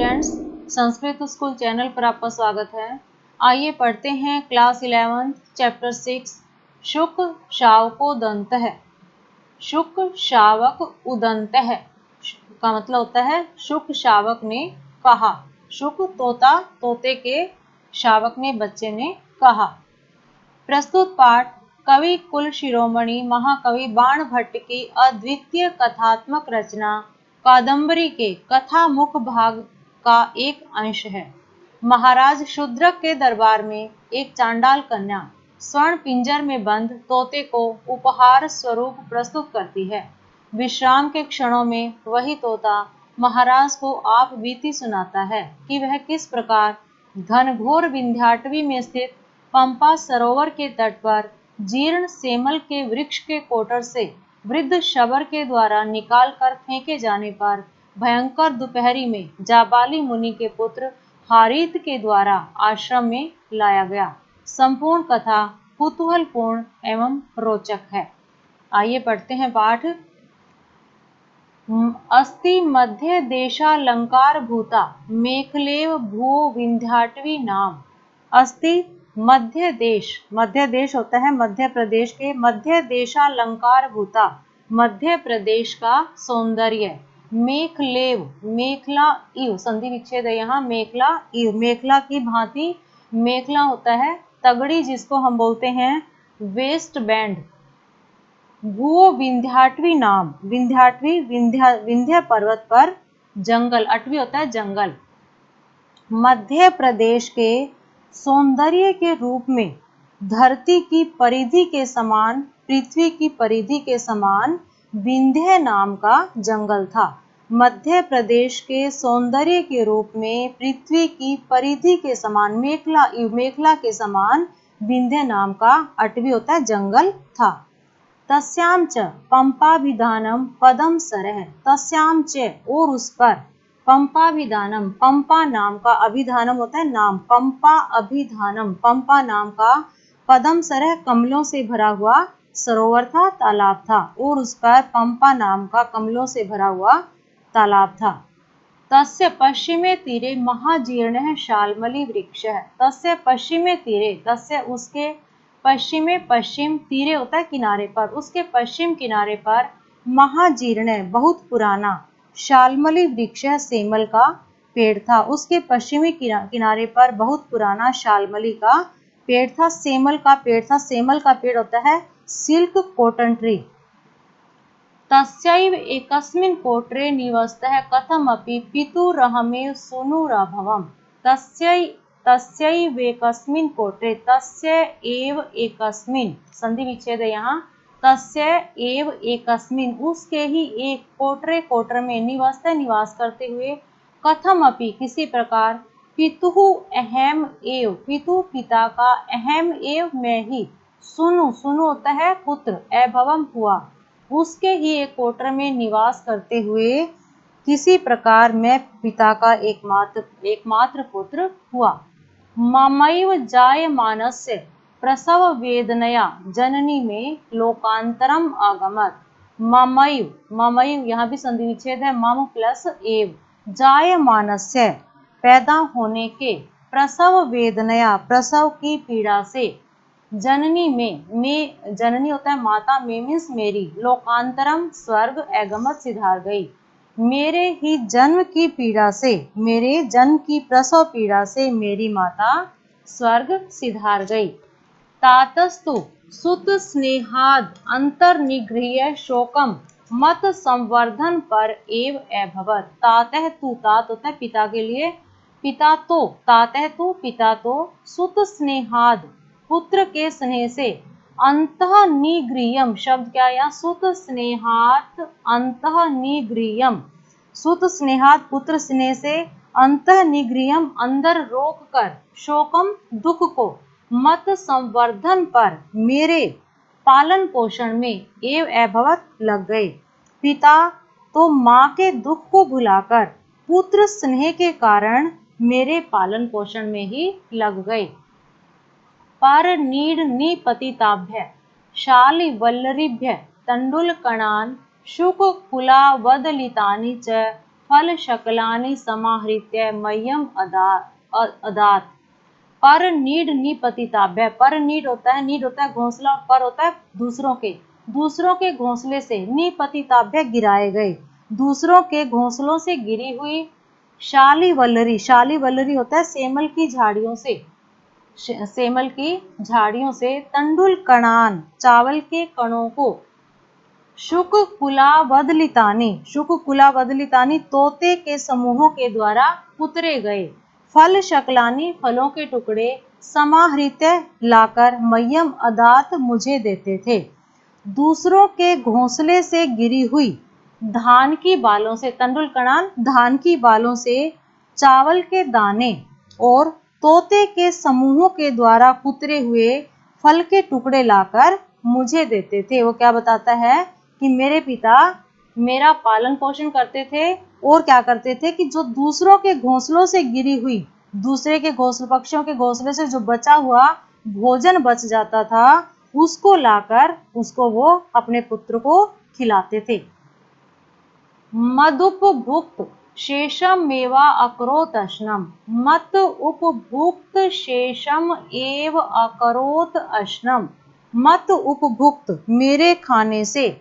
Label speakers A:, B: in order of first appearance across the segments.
A: Students, Sanskrit school channel पर आपका स्वागत है। आइए पढ़ते हैं क्लास 11 चैप्टर 6 शुक शावको दंत है। शुक शावक उदंत है का मतलब होता है शुक शावक ने कहा। शुक तोता, तोते के, शावक ने बच्चे ने कहा। प्रस्तुत पाठ कवि कुल शिरोमणि महाकवि बाण भट्ट की अद्वितीय कथात्मक रचना कादंबरी के कथा मुख भाग का एक अंश है। महाराज शूद्रक के दरबार में एक चांडाल कन्या स्वर्ण पिंजर में बंद तोते को उपहार स्वरूप प्रस्तुत करती है। विश्राम के क्षणों में वही तोता महाराज को आप बीती सुनाता है कि वह किस प्रकार घनघोर विंध्याटवी में स्थित पंपा सरोवर के तट पर जीर्ण सेमल के वृक्ष के कोटर से वृद्ध शबर के द्वारा निकाल कर फेंके जाने पर भयंकर दोपहरी में जाबाली मुनि के पुत्र हारीत के द्वारा आश्रम में लाया गया। संपूर्ण कथा कुतूहलपूर्ण एवं रोचक है। आइए पढ़ते हैं पाठ। अस्ति मध्य देशालंकार भूता मेखलेव भू विंध्याटवी नाम। अस्ति मध्य देश होता है मध्य प्रदेश के, मध्य देशालंकार भूता मध्य प्रदेश का सौंदर्य। मेखलेव मेखला इव संधि विच्छेद है यहाँ, मेखला इव मेखला की भांति। मेखला होता है तगड़ी जिसको हम बोलते हैं वेस्ट बैंड। भू विंध्याटवी नाम, विंध्याटवी विंध्य पर्वत पर जंगल, अटवी होता है जंगल। मध्य प्रदेश के सौंदर्य के रूप में धरती की परिधि के समान, पृथ्वी की परिधि के समान विंध्य नाम का जंगल था। मध्य प्रदेश के सौंदर्य के रूप में पृथ्वी की परिधि के समान मेखला के समान विंध्य नाम का अटवी होता है जंगल था। तस्याम च पंपाभिधानम पदम सरह, तस्याम च और उस पर पंपाभिधानम, पंपा नाम का, अभिधानम होता है नाम, पंपा अभिधानम पंपा नाम का पदम सरह कमलों से भरा हुआ सरोवर था, तालाब था। और उस पर पंपा नाम का कमलों से भरा हुआ तालाब था। तस्य पश्चिमे तीरे महाजीर्ण शाल्मली वृक्ष है। तस्य पश्चिमे तीरे, तस्य उसके पश्चिमे, पश्चिम तीरे होता है किनारे पर, उसके पश्चिम किनारे पर महाजीर्ण बहुत पुराना शाल्मली वृक्ष सेमल का पेड़ था। उसके पश्चिमी किनारे पर बहुत पुराना शाल्मली का पेड़ था, सेमल का पेड़ था। सेमल का पेड़ होता है सिल्क कॉटन ट्री। तस्यैव एकस्मिन् कोटरे निवसतः कथमपि पितुरहमेव सूनुरभवम्। तस्यैव एकस्मिन् कोटरे, तस्य एव एकस्मिन् संधि विच्छेद है यहाँ, तस्य एव एकस्मिन् उसके ही एक कोटरे, कोटर में निवसतः निवास करते हुए, कथमपि किसी प्रकार, पितुः अहम एव पितु पिता का, अहम एव मैं ही, सुनु होता है पुत्र, अभवम हुआ, उसके ही एक कोटर में निवास करते हुए किसी प्रकार मैं पिता का एकमात्र पुत्र हुआ। ममैव जायमानस्य प्रसव वेदनया जननी में लोकांतरम आगमत। ममैव यहाँ भी संधि विच्छेद है, मम प्लस एव, जायमानस्य पैदा होने के, प्रसव वेदनया प्रसव की पीड़ा से, जननी में जननी होता है माता, में मीन्स मेरी, लोकांतरम स्वर्ग, एगमत सिधार गई, मेरे ही जन्म की पीड़ा से, मेरे जन्म की प्रसव पीड़ा से मेरी माता स्वर्ग सिधार गई। तातस्तु सुत स्नेहाद अंतर्निगृह्य शोकम मत संवर्धन पर एव अभवत। तातः तू, तात होता है पिता के लिए, पिता तो, तातः तू पिता तो, सुत स्नेहाद पुत्र के स्नेह से, अंतःनिगृह्यम शब्द क्या है यहाँ, सुत स्नेहात अंतःनिगृह्यम, सुत स्नेहात पुत्र स्नेह से, अंतःनिगृह्यम अंदर रोक कर, शोकम दुख को, मत संवर्धन पर मेरे पालन पोषण में, एव अभवत लग गए। पिता तो माँ के दुख को भुलाकर पुत्र स्नेह के कारण मेरे पालन पोषण में ही लग गए। पर नीड निपतिताभ्य शाली वल्लरीभ्य तंडुल कणान शुक कुलावदलितानि च फल शकलानि समाहृत्य मह्यम अदात। पर नीड निपतिताभ्य, पर नीड होता है घोंसला, और पर होता है दूसरों के घोंसले से, निपतिताभ्य गिराए गए, दूसरों के घोंसलों से गिरी हुई शाली वल्लरी होता है सेमल की झाड़ियों से, तंडुल कणान चावल के कणों को, शुक कुलावदलितानी तोते के समूहों के द्वारा उतरे गए, फल शकलानी फलों के टुकड़े, समाहृत्य लाकर, मह्यम अदात मुझे देते थे। दूसरों के घोंसले से गिरी हुई धान की बालों से, तंडुल कणान धान की बालों से, चावल के दाने और तोते के समूहों के द्वारा कुतरे हुए फल के टुकड़े लाकर मुझे देते थे। वो क्या बताता है कि मेरे पिता मेरा पालन पोषण करते थे और क्या करते थे कि जो दूसरों के घोंसलों से गिरी हुई, दूसरे के घोंसले, पक्षियों के घोंसले से जो बचा हुआ भोजन बच जाता था, उसको लाकर उसको वो अपने पुत्र को खिलाते थे। मदुपभुक्त शेषम मेवा अकरोत अश्नम, मत उपभुक्त शेषम एव अकरोत अश्नम, मत उपभुक्त मेरे खाने से,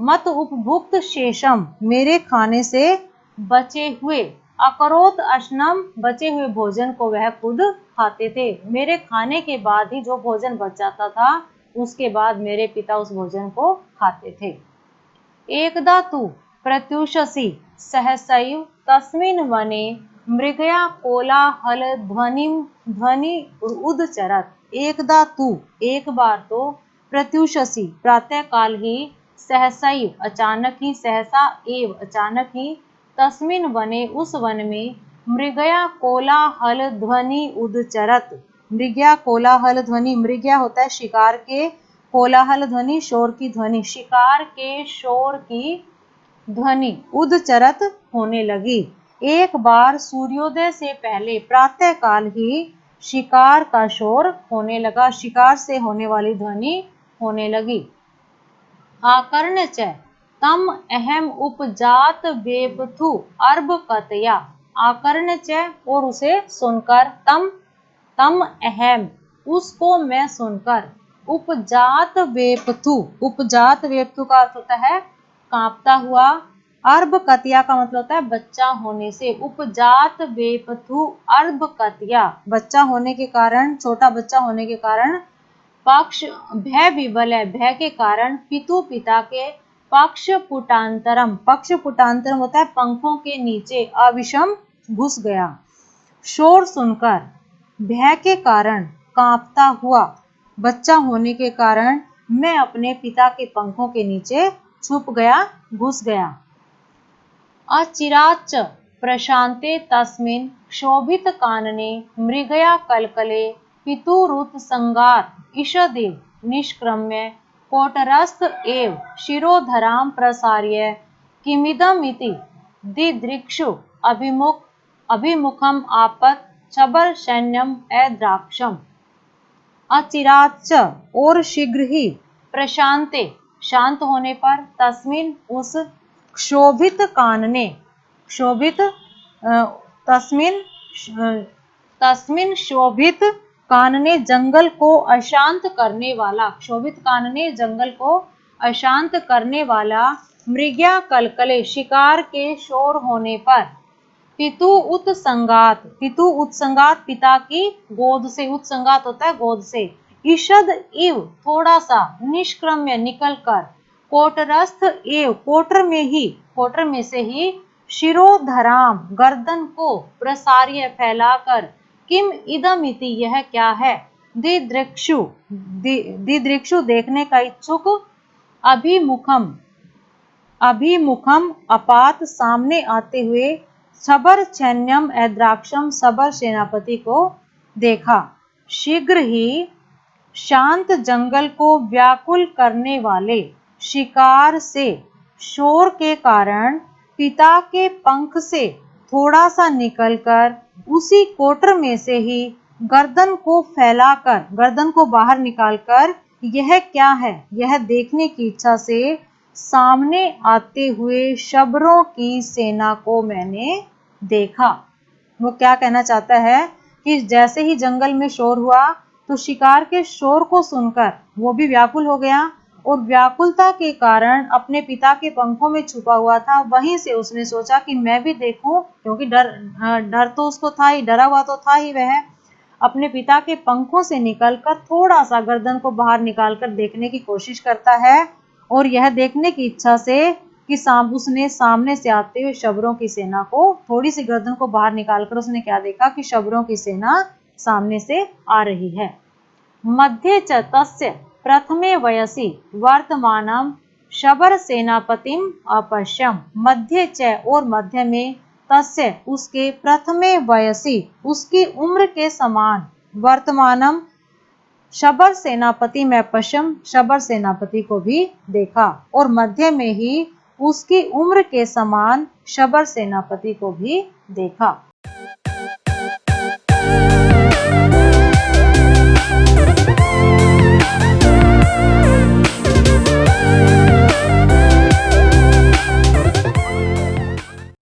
A: मत उपभुक्त शेषम मेरे खाने से बचे हुए, अकरोत अश्नम बचे हुए भोजन को वह खुद खाते थे। मेरे खाने के बाद ही जो भोजन बच जाता था, उसके बाद मेरे पिता उस भोजन को खाते थे। एकदा तु प्रत्युषसि सहसैव तस्मिन् वने मृगया कोलाहल ध्वनि उदचरत। एकदा तु एक बार तो, प्रत्युषसि प्रातः काल ही, सहसैव अचानक ही, सहसा एव अचानक ही, तस्मिन् वने उस वन में, मृगया कोलाहल ध्वनि उदचरत, मृगया कोलाहल ध्वनि, मृगया होता है शिकार के, कोलाहल ध्वनि शोर की ध्वनि, शिकार के शोर की ध्वनि उदचरत होने लगी। एक बार सूर्योदय से पहले प्रातः काल ही शिकार का शोर होने लगा, शिकार से होने वाली ध्वनि होने लगी। आकर्ण च तम अहम उपजात वेपथु अर्भकतया, आकर्ण च और उसे सुनकर, तम अहम उसको मैं सुनकर, उपजात वेपथु का अर्थ होता है कांपता हुआ, अर्भकतिया का मतलब होता है बच्चा होने से, उपजात वेपथु अर्भकतिया बच्चा होने के कारण, छोटा बच्चा होने के कारण, पक्ष भय विबल है, भय के कारण, पितु पिता के, पक्ष पुटांतरम होता है पंखों के नीचे, अविषम घुस गया, शोर सुनकर, भय के कारण, कांपता हुआ, बच्चा होने के कारण मैं अपने पिता के पंखों के नीचे छुप गया, घुस गया। अचिराच्च प्रशांते तस्मिन् क्षोभित कानने मृगया कलकले पितुरुत संगात ईषदेव निष्क्रम्य कोटरस्थ एव शिरोधरां प्रसार्य किमिदमिति दिदृक्षु अभिमुखम आपत छबर सैन्यम अद्राक्षम। अचिराच्च और शीघ्र ही, प्रशांते शांत होने पर, तस्मिन उस, क्षोभित कानने क्षोभित, तस्मिन शोभित कानने जंगल को अशांत करने वाला, क्षोभित कानने जंगल को अशांत करने वाला, मृग्या कलकले शिकार के शोर होने पर, पितु उत्संगात पिता की गोद से, उत्संगात होता है गोद से, ईषद इव थोड़ा सा, निष्क्रम्य निकल कर, कोटरस्थ एव कोटर में से ही, शिरोधराम गर्दन को, प्रसार्य फैलाकर, किम इदमिति यह क्या है, दिदृक्षु देखने का इच्छुक, अभिमुखम अपात सामने आते हुए, छबर सैन्यम अद्राक्षम सबर सेनापति को देखा। शीघ्र ही शांत जंगल को व्याकुल करने वाले शिकार से शोर के कारण, पिता के पंख से थोड़ा सा निकलकर, उसी कोटर में से ही गर्दन को फैलाकर, गर्दन को बाहर निकालकर, यह क्या है, यह देखने की इच्छा से सामने आते हुए शबरों की सेना को मैंने देखा। वो क्या कहना चाहता है कि जैसे ही जंगल में शोर हुआ तो शिकार के शोर को सुनकर वो भी व्याकुल हो गया और व्याकुलता के कारण अपने पिता के पंखों में छुपा हुआ था। वहीं से उसने सोचा कि मैं भी देखूं, क्योंकि डर तो उसको था ही, डरा हुआ तो था ही। वह अपने पिता के पंखों से निकलकर थोड़ा सा गर्दन को बाहर निकालकर देखने की कोशिश करता है और यह देखने की इच्छा से कि उसने सामने से आते हुए शबरों की सेना को, थोड़ी सी गर्दन को बाहर निकालकर उसने क्या देखा कि शबरों की सेना सामने से आ रही है। मध्ये च तस्य प्रथमे वयसि वर्तमानं शबर सेनापतिम अपश्यम। मध्य च और मध्य में, तस्य उसके, प्रथमे वयसि उसकी उम्र के समान, वर्तमानम शबर सेनापति में पश्चिम, शबर सेनापति को भी देखा और मध्य में ही उसकी उम्र के समान शबर सेनापति को भी देखा।